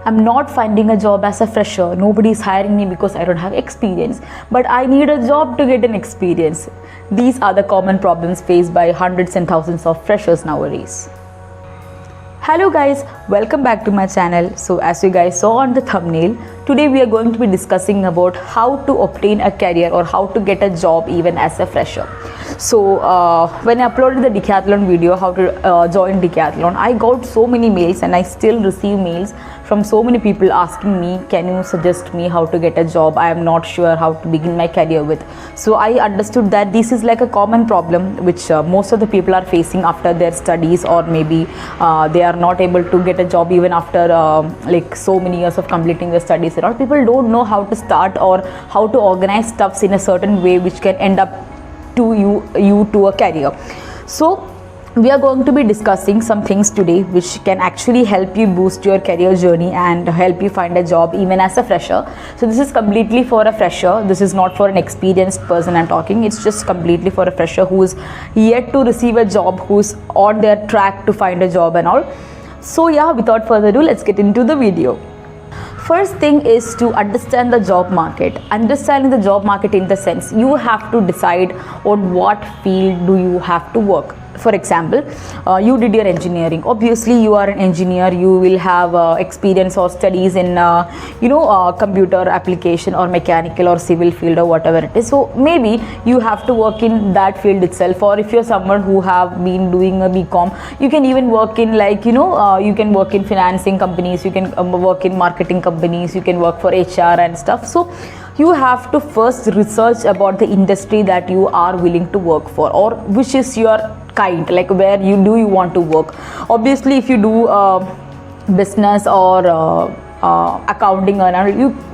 I'm not finding a job as a fresher. Nobody is hiring me because I don't have experience, but I need a job to get an experience. These are the common problems faced by hundreds and thousands of freshers nowadays. Hello guys, welcome back to my channel. So as you guys saw on the thumbnail, today we are going to be discussing about how to obtain a career or how to get a job even as a fresher. So when I uploaded the decathlon video, how to join decathlon, I got so many mails and I still receive mails from so many people asking me, can you suggest me how to get a job? I am not sure how to begin my career with. So I understood that this is like a common problem which most of the people are facing after their studies, or maybe they are not able to get a job even after like so many years of completing their studies and all. People don't know how to start or how to organize stuffs in a certain way which can end up to you to a career. So we are going to be discussing some things today which can actually help you boost your career journey and help you find a job even as a fresher. So this is completely for a fresher. This is not for an experienced person I'm talking. It's just completely for a fresher who is yet to receive a job, who's on their track to find a job and all. So yeah, without further ado, let's get into the video. First thing is to understand the job market. Understanding the job market in the sense you have to decide on what field do you have to work. For example, you did your engineering. Obviously, you are an engineer. You will have experience or studies in computer application or mechanical or civil field or whatever it is. So maybe you have to work in that field itself. Or if you're someone who have been doing a BCom, you can even work in you can work in financing companies. You can work in marketing companies. You can work for HR and stuff. So you have to first research about the industry that you are willing to work for, or which is your kind, like where you want to work. Obviously, if you do business or accounting or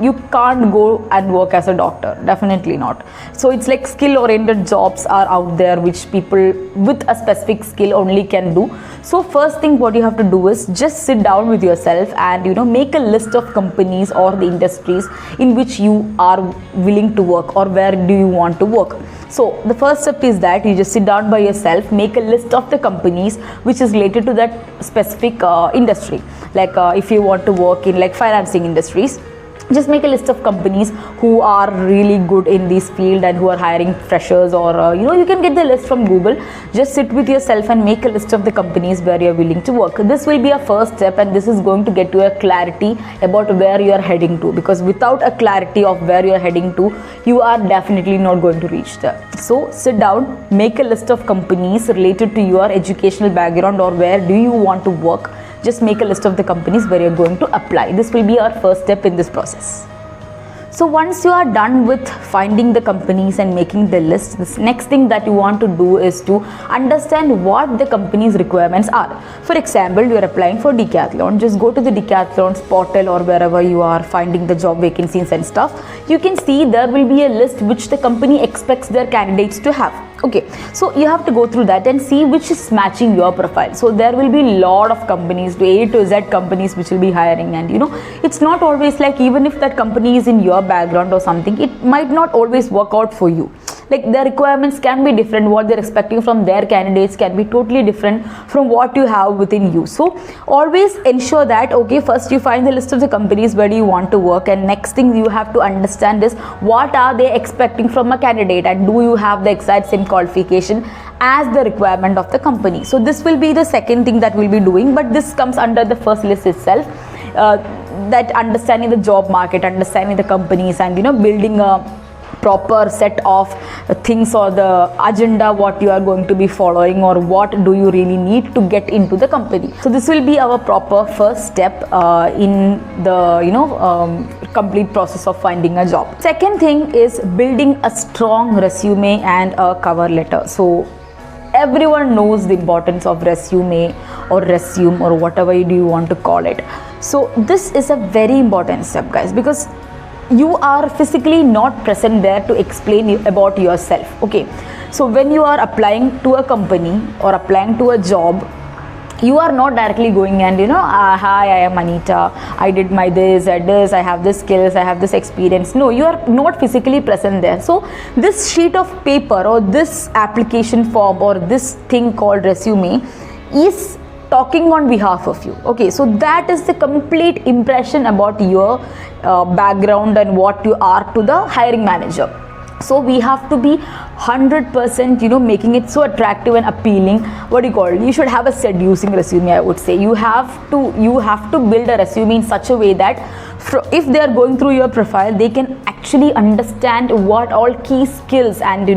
you can't go and work as a doctor, definitely not. So it's like skill oriented jobs are out there which people with a specific skill only can do. So first thing what you have to do is just sit down with yourself and make a list of companies or the industries in which you are willing to work or where do you want to work. So the first step is that you just sit down by yourself, make a list of the companies which is related to that specific industry. Like if you want to work in like financing industries, just make a list of companies who are really good in this field and who are hiring freshers, or you can get the list from Google. Just sit with yourself and make a list of the companies where you are willing to work. This will be a first step, and this is going to get you a clarity about where you are heading to, because without a clarity of where you are heading to, you are definitely not going to reach there. So sit down, make a list of companies related to your educational background or where do you want to work. Just make a list of the companies where you're going to apply. This will be our first step in this process. So once you are done with finding the companies and making the list, this next thing that you want to do is to understand what the company's requirements are. For example, you are applying for decathlon. Just go to the decathlon's portal or wherever you are finding the job vacancies and stuff. You can see there will be a list which the company expects their candidates to have. Okay, so you have to go through that and see which is matching your profile. So there will be a lot of companies, A to Z companies which will be hiring, and it's not always like, even if that company is in your background or something, it might not always work out for you. Like their requirements can be different. What they're expecting from their candidates can be totally different from what you have within you. So always ensure that, okay, first you find the list of the companies where do you want to work, and next thing you have to understand is what are they expecting from a candidate, and do you have the exact same qualification as the requirement of the company. So this will be the second thing that we'll be doing, but this comes under the first list itself. That understanding the job market, understanding the companies, and building a proper set of things or the agenda what you are going to be following, or what do you really need to get into the company. So this will be our proper first step in the complete process of finding a job. Second thing is building a strong resume and a cover letter. So everyone knows the importance of resume or resume or whatever do you want to call it. So this is a very important step, guys, because you are physically not present there to explain about yourself. Okay, so when you are applying to a company or applying to a job, you are not directly going and hi, I am Aneeta, I did my this, I have this skills, I have this experience. No, you are not physically present there. So this sheet of paper or this application form or this thing called resume is talking on behalf of you. Okay, so that is the complete impression about your background and what you are to the hiring manager. So we have to be 100%, making it so attractive and appealing. What do you call it? You should have a seducing resume, I would say. You have to build a resume in such a way that if they are going through your profile, they can actually understand what all key skills and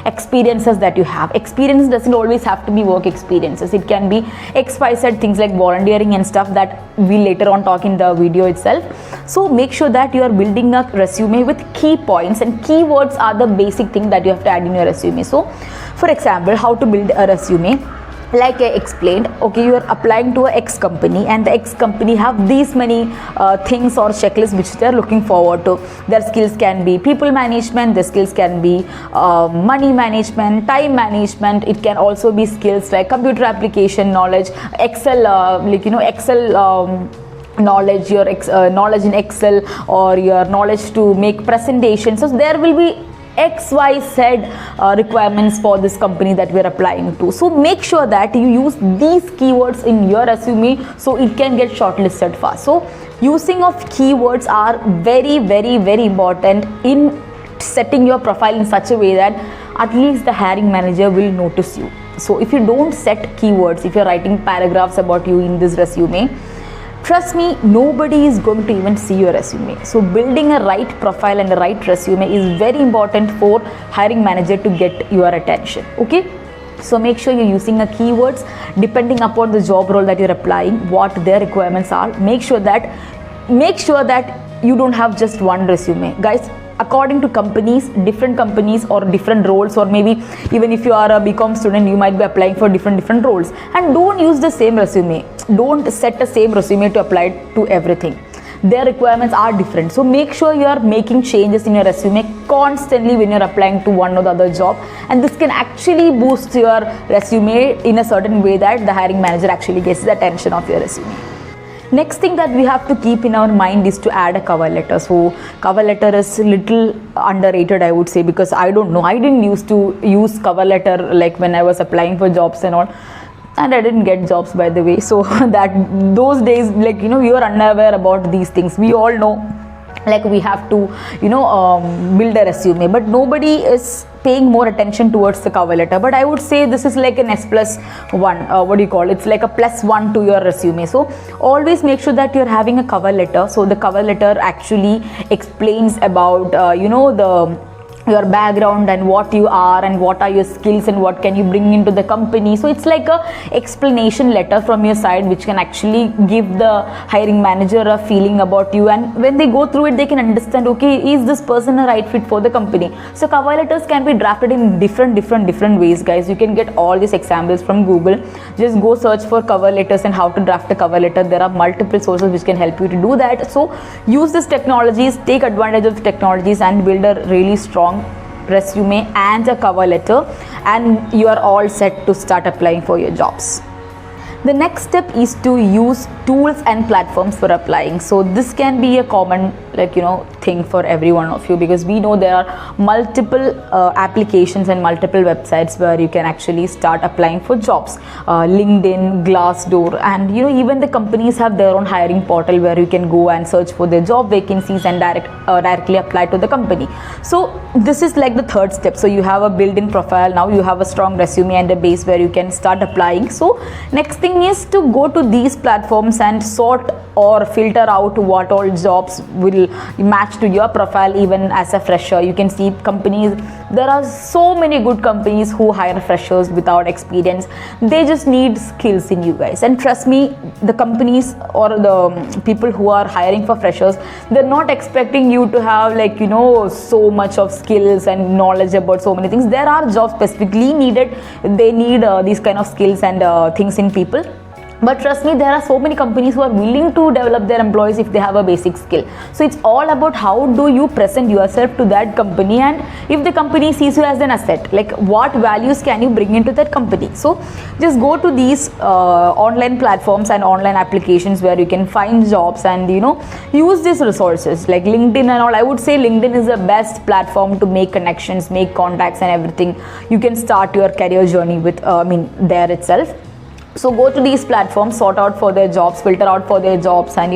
experiences that you have. Experience doesn't always have to be work experiences. It can be XYZ things like volunteering and stuff that we later on talk in the video itself. So make sure that you are building a resume with key points, and keywords are the basic thing that you have to add in your resume. So for example, how to build a resume, like I explained, okay, you are applying to a X company, and the X company have these many things or checklists which they are looking forward to. Their skills can be people management, their skills can be money management, time management. It can also be skills like computer application knowledge, Excel, Excel knowledge, your knowledge in Excel, or your knowledge to make presentations. So there will be XYZ requirements for this company that we are applying to. So make sure that you use these keywords in your resume so it can get shortlisted fast. So using of keywords are very, very, very important in setting your profile in such a way that at least the hiring manager will notice you. So if you don't set keywords, if you're writing paragraphs about you in this resume, trust me, nobody is going to even see your resume. So building a right profile and a right resume is very important for hiring manager to get your attention. Okay, so make sure you're using a keywords depending upon the job role that you're applying, what their requirements are. Make sure that you don't have just one resume, guys. According to companies, different companies or different roles, or maybe even if you are a BCom student, you might be applying for different roles. And don't use the same resume. Don't set the same resume to apply to everything. Their requirements are different. So make sure you are making changes in your resume constantly when you're applying to one or the other job. And this can actually boost your resume in a certain way that the hiring manager actually gets the attention of your resume. Next thing that we have to keep in our mind is to add a cover letter. So cover letter is a little underrated, I would say, because I don't know, I didn't used to use cover letter like when I was applying for jobs and all, and I didn't get jobs, by the way. So that those days, like, you are unaware about these things. We all know, like, we have to build a resume, but nobody is paying more attention towards the cover letter. But I would say this is like an S+1, it's like a +1 to your resume. So always make sure that you're having a cover letter. So the cover letter actually explains about your background and what you are and what are your skills and what can you bring into the company. So it's like a explanation letter from your side which can actually give the hiring manager a feeling about you, and when they go through it they can understand, okay, is this person a right fit for the company. So cover letters can be drafted in different ways, guys. You can get all these examples from Google. Just go search for cover letters and how to draft a cover letter. There are multiple sources which can help you to do that. So use these technologies, take advantage of the technologies and build a really strong resume and a cover letter, and you are all set to start applying for your jobs. The next step is to use tools and platforms for applying. So this can be a common thing for every one of you, because we know there are multiple applications and multiple websites where you can actually start applying for jobs. LinkedIn, Glassdoor, and even the companies have their own hiring portal where you can go and search for their job vacancies and directly apply to the company. So this is like the third step. So you have a built-in profile, now you have a strong resume and a base where you can start applying. So next thing is to go to these platforms and sort or filter out what all jobs will match to your profile. Even as a fresher, you can see companies, there are so many good companies who hire freshers without experience. They just need skills in you guys, and trust me, the companies or the people who are hiring for freshers, they're not expecting you to have so much of skills and knowledge about so many things. There are jobs specifically needed, they need these kind of skills and things in people. But trust me, there are so many companies who are willing to develop their employees if they have a basic skill. So it's all about how do you present yourself to that company, and if the company sees you as an asset, like what values can you bring into that company. So just go to these online platforms and online applications where you can find jobs and use these resources like LinkedIn and all. I would say LinkedIn is the best platform to make connections, make contacts and everything. You can start your career journey with there itself. So go to these platforms, sort out for their jobs, filter out for their jobs, and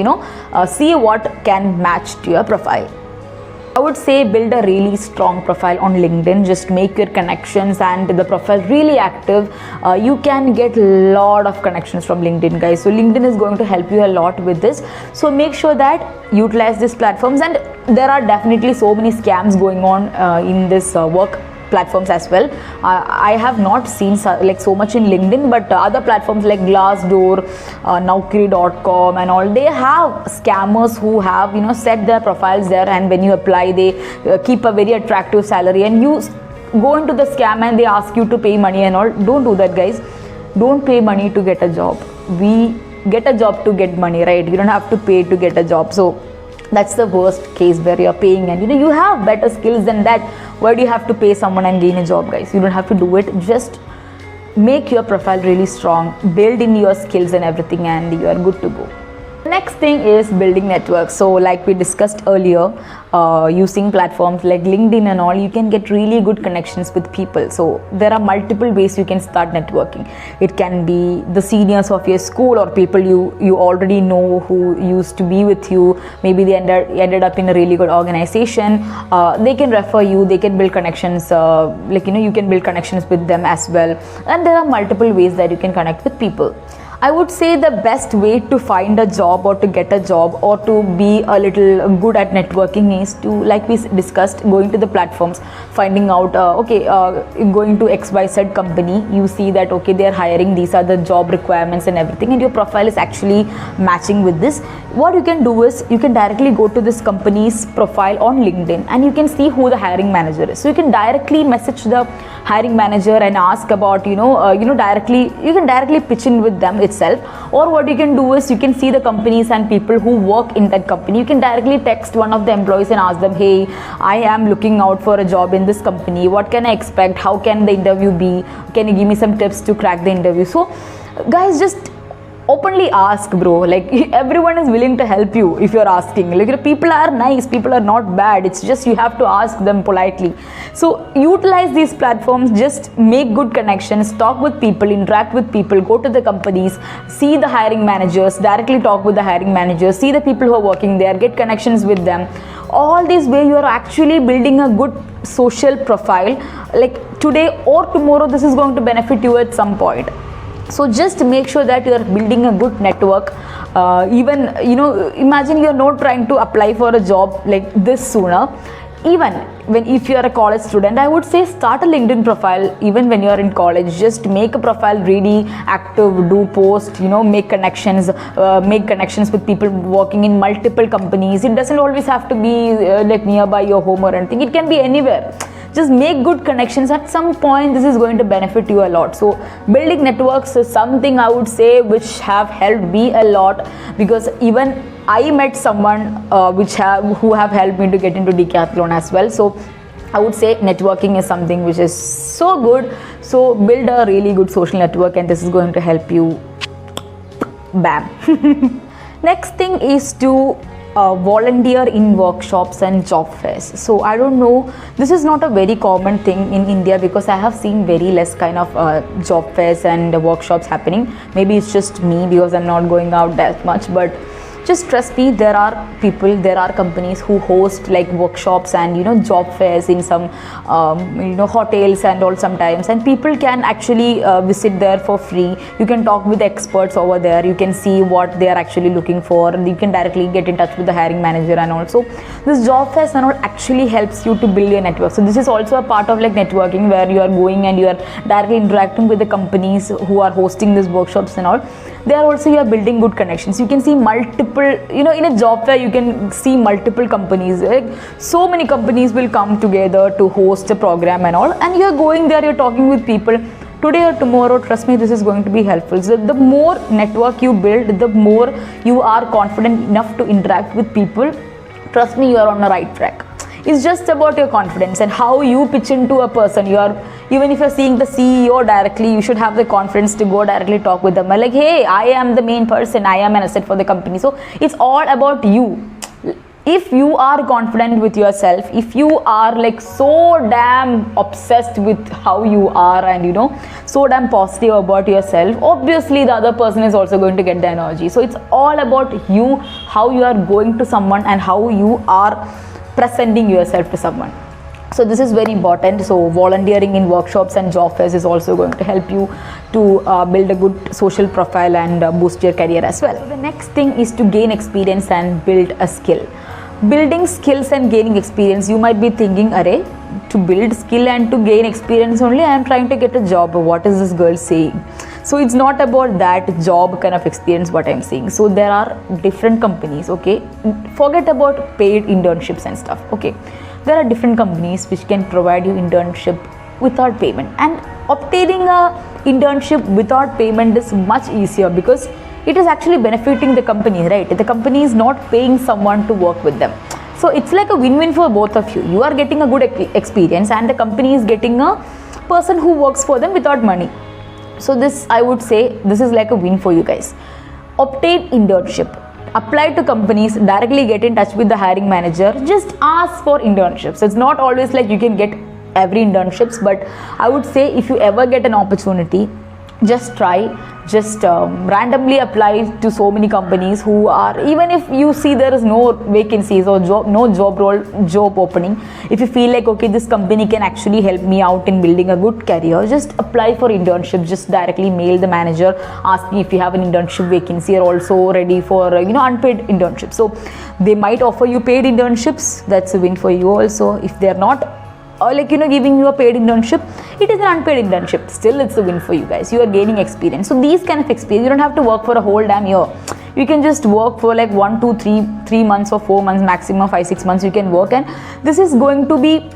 see what can match to your profile. I would say build a really strong profile on LinkedIn. Just make your connections and the profile really active. You can get a lot of connections from LinkedIn, guys. So LinkedIn is going to help you a lot with this. So make sure that utilize these platforms, and there are definitely so many scams going on in this work platforms as well. I have not seen so much in LinkedIn, but other platforms like Glassdoor, Naukri.com and all, they have scammers who have set their profiles there, and when you apply they keep a very attractive salary, and you go into the scam and they ask you to pay money and all. Don't do that, guys. Don't pay money to get a job. We get a job to get money, right? You don't have to pay to get a job. So that's the worst case where you're paying, and you have better skills than that. Why do you have to pay someone and gain a job, guys? You don't have to do it. Just make your profile really strong, build in your skills and everything, and you are good to go. Next thing is building networks. So like we discussed earlier, using platforms like LinkedIn and all, you can get really good connections with people. So there are multiple ways you can start networking. It can be the seniors of your school, or people you already know who used to be with you. Maybe they ended up in a really good organization. They can refer you. They can build connections. You can build connections with them as well. And there are multiple ways that you can connect with people. I would say the best way to find a job or to get a job or to be a little good at networking is to, like we discussed, going to the platforms, finding out, going to XYZ company, you see that, okay, they're hiring, these are the job requirements and everything, and your profile is actually matching with this. What you can do is you can directly go to this company's profile on LinkedIn, and you can see who the hiring manager is. So you can directly message the hiring manager and ask about, you can directly pitch in with them itself. Or what you can do is you can see the companies and people who work in that company. You can directly text one of the employees and ask them, hey, I am looking out for a job in this company. What can I expect? How can the interview be? Can you give me some tips to crack the interview? So guys, just openly ask, bro. Like, everyone is willing to help you if you're asking. Like, people are nice, people are not bad. It's just you have to ask them politely. So utilize these platforms, just make good connections, talk with people, interact with people, go to the companies, see the hiring managers, directly talk with the hiring managers, see the people who are working there, get connections with them. All this way you are actually building a good social profile. Like, today or tomorrow this is going to benefit you at some point. So just make sure that you are building a good network. Imagine you are not trying to apply for a job like this sooner. Even if you are a college student, I would say start a LinkedIn profile. Even when you are in college, just make a profile really active, do post, make connections with people working in multiple companies. It doesn't always have to be like nearby your home or anything. It can be anywhere. Just make good connections. At some point this is going to benefit you a lot. So building networks is something I would say which have helped me a lot, because even I met someone who have helped me to get into decathlon as well. So I would say networking is something which is so good. So build a really good social network, and this is going to help you. Bam. Next thing is to volunteer in workshops and job fairs. So I don't know, this is not a very common thing in India, because I have seen very less kind of job fairs and workshops happening. Maybe it's just me because I'm not going out that much, but just trust me, there are companies who host like workshops and job fairs in some hotels and all sometimes, and people can actually visit there for free. You can talk with experts over there. You can see what they are actually looking for. You can directly get in touch with the hiring manager, and also this job fairs and all actually helps you to build your network. So this is also a part of like networking, where you are going and you are directly interacting with the companies who are hosting these workshops and all. There also you are building good connections. You can see multiple, in a job fair you can see multiple companies. Like, so many companies will come together to host a program and all, and you're going there, you're talking with people. Today or tomorrow, trust me, this is going to be helpful. So the more network you build, the more you are confident enough to interact with people. Trust me, you are on the right track. It's just about your confidence and how you pitch into a person. Even if you're seeing the CEO directly, you should have the confidence to go directly talk with them. Like, hey, I am the main person. I am an asset for the company. So it's all about you. If you are confident with yourself, if you are like so damn obsessed with how you are and so damn positive about yourself, obviously the other person is also going to get the energy. So it's all about you, how you are going to someone and how you are presenting yourself to someone. So this is very important. So volunteering in workshops and job fairs is also going to help you to build a good social profile and boost your career as well. So the next thing is to gain experience and build a skill. Building skills and gaining experience, you might be thinking, array, to build skill and to gain experience only I am trying to get a job, what is this girl saying? So it's not about that job kind of experience what I'm saying. So there are different companies, okay, forget about paid internships and stuff, okay. There are different companies which can provide you internship without payment, and obtaining a internship without payment is much easier because it is actually benefiting the company, right? The company is not paying someone to work with them. So it's like a win-win for both of you. You are getting a good experience and the company is getting a person who works for them without money. So this, I would say, this is like a win for you guys. Obtain internship. Apply to companies, directly get in touch with the hiring manager, just ask for internships. It's not always like you can get every internships, but I would say if you ever get an opportunity, just try, just randomly apply to so many companies who are, even if you see there is no vacancies or no job opening, if you feel like, okay, this company can actually help me out in building a good career, just apply for internship. Just directly mail the manager asking if you have an internship vacancy, or also ready for unpaid internships. So they might offer you paid internships, that's a win for you also. If they are not giving you a paid internship, it is an unpaid internship, still it's a win for you guys. You are gaining experience. So these kind of experience, you don't have to work for a whole damn year. You can just work for like 1, 2, 3 months or 4 months, maximum 5, 6 months you can work, and this is going to be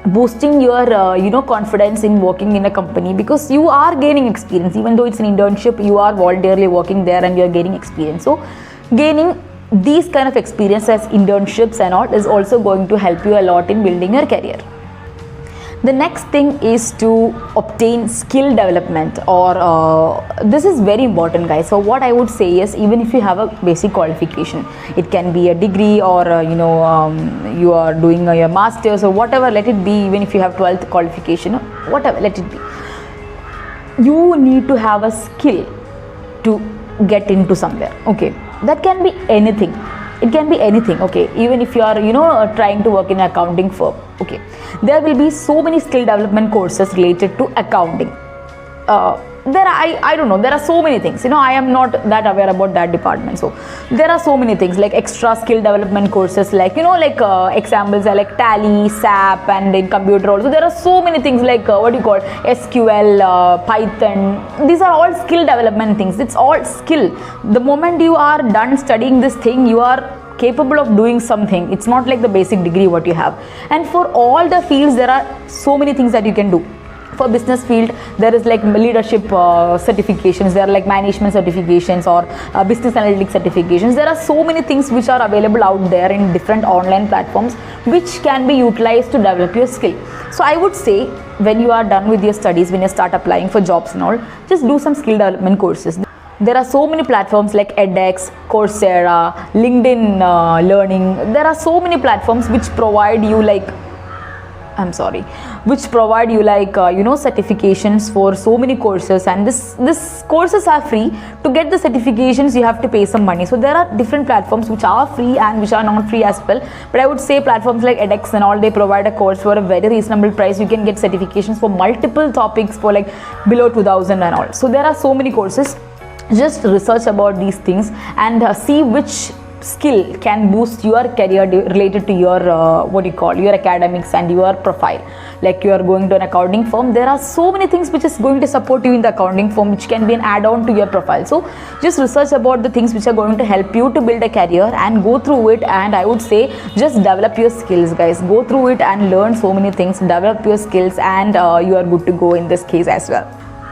boosting your confidence in working in a company, because you are gaining experience. Even though it's an internship, you are voluntarily working there and you are gaining experience. So gaining these kind of experience as internships and all is also going to help you a lot in building your career. The next thing is to obtain skill development, or this is very important, guys. So what I would say is, even if you have a basic qualification, it can be a degree or you are doing your masters or whatever, let it be. Even if you have 12th qualification, whatever, let it be, you need to have a skill to get into somewhere, okay. That can be anything, it can be anything, okay. Even if you are trying to work in an accounting firm, okay, there will be so many skill development courses related to accounting. I don't know, there are so many things, I am not that aware about that department. So there are so many things like extra skill development courses, like examples are like Tally, SAP, and in computer also there are so many things like SQL, Python. These are all skill development things. It's all skill. The moment you are done studying this thing, you are capable of doing something. It's not like the basic degree what you have. And for all the fields, there are so many things that you can do. For business field, there is like leadership certifications, there are like management certifications, or business analytics certifications. There are so many things which are available out there in different online platforms which can be utilized to develop your skill. So I would say, when you are done with your studies, when you start applying for jobs and all, just do some skill development courses. There are so many platforms like edX, Coursera, LinkedIn Learning. There are so many platforms which provide you certifications for so many courses, and this courses are free. To get the certifications, you have to pay some money. So there are different platforms which are free and which are not free as well. But I would say platforms like edX and all, they provide a course for a very reasonable price. You can get certifications for multiple topics for like below 2000 and all. So there are so many courses. Just research about these things and see which skill can boost your career related to your your academics and your profile. Like you are going to an accounting firm, there are so many things which is going to support you in the accounting firm, which can be an add-on to your profile. So just research about the things which are going to help you to build a career and go through it. And I would say, just develop your skills, guys. Go through it and learn so many things, develop your skills, and you are good to go in this case as well.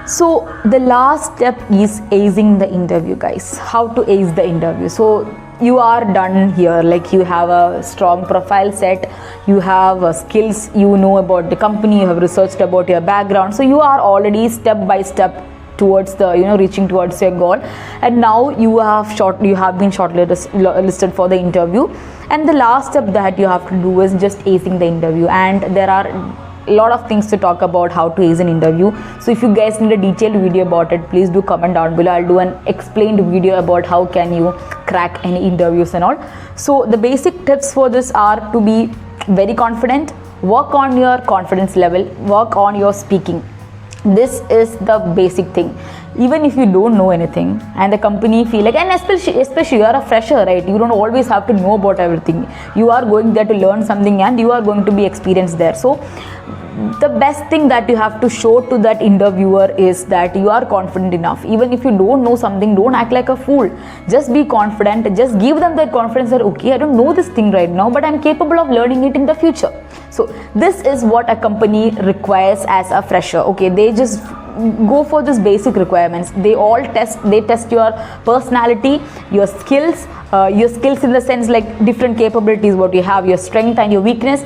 So the last step is acing the interview, guys. How to ace the interview? So you are done here, like you have a strong profile set, you have skills, you know about the company, you have researched about your background, so you are already step by step towards the reaching towards your goal. And now you have been shortlisted for the interview, And the last step that you have to do is just acing the interview, and there are a lot of things to talk about how to ace an interview. So if you guys need a detailed video about it, please do comment down below. I'll do an explained video about how can you crack any interviews and all. So the basic tips for this are to be very confident, work on your confidence level, work on your speaking. This is the basic thing. Even if you don't know anything and the company feel like, and especially you are a fresher, right? You don't always have to know about everything. You are going there to learn something and you are going to be experienced there. So the best thing that you have to show to that interviewer is that you are confident enough. Even if you don't know something, don't act like a fool. Just be confident. Just give them that confidence that, okay, I don't know this thing right now, but I'm capable of learning it in the future. So this is what a company requires as a fresher. Okay, they just go for this basic requirements. They test your personality, your skills in the sense like different capabilities, what you have, your strength and your weakness.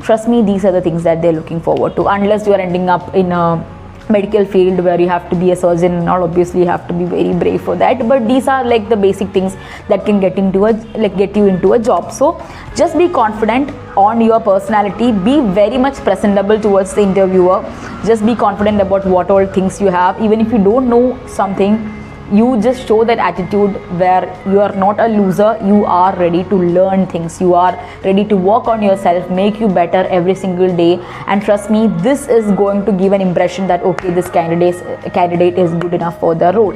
Trust me, these are the things that they're looking forward to, unless you are ending up in a medical field where you have to be a surgeon and all. Obviously you have to be very brave for that, but these are like the basic things that can get you into a job. So just be confident on your personality, be very much presentable towards the interviewer. Just be confident about what all things you have. Even if you don't know something, you just show that attitude where you are not a loser. You are ready to learn things, you are ready to work on yourself, make you better every single day. And trust me, this is going to give an impression that okay, this candidate is good enough for the role.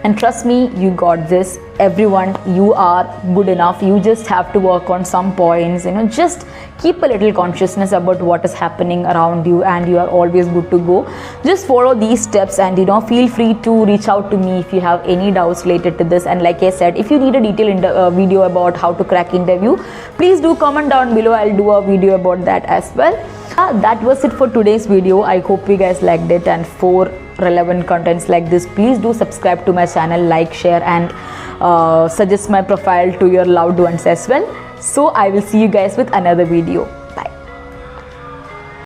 And trust me, you got this. Everyone, you are good enough. You just have to work on some points, just keep a little consciousness about what is happening around you, and you are always good to go. Just follow these steps, and feel free to reach out to me if you have any doubts related to this. And like I said, if you need a detailed video about how to crack interview, please do comment down below. I'll do a video about that as well. That was it for today's video. I hope you guys liked it, and for relevant contents like this, please do subscribe to my channel, like, share, and suggest my profile to your loved ones as well. So I will see you guys with another video.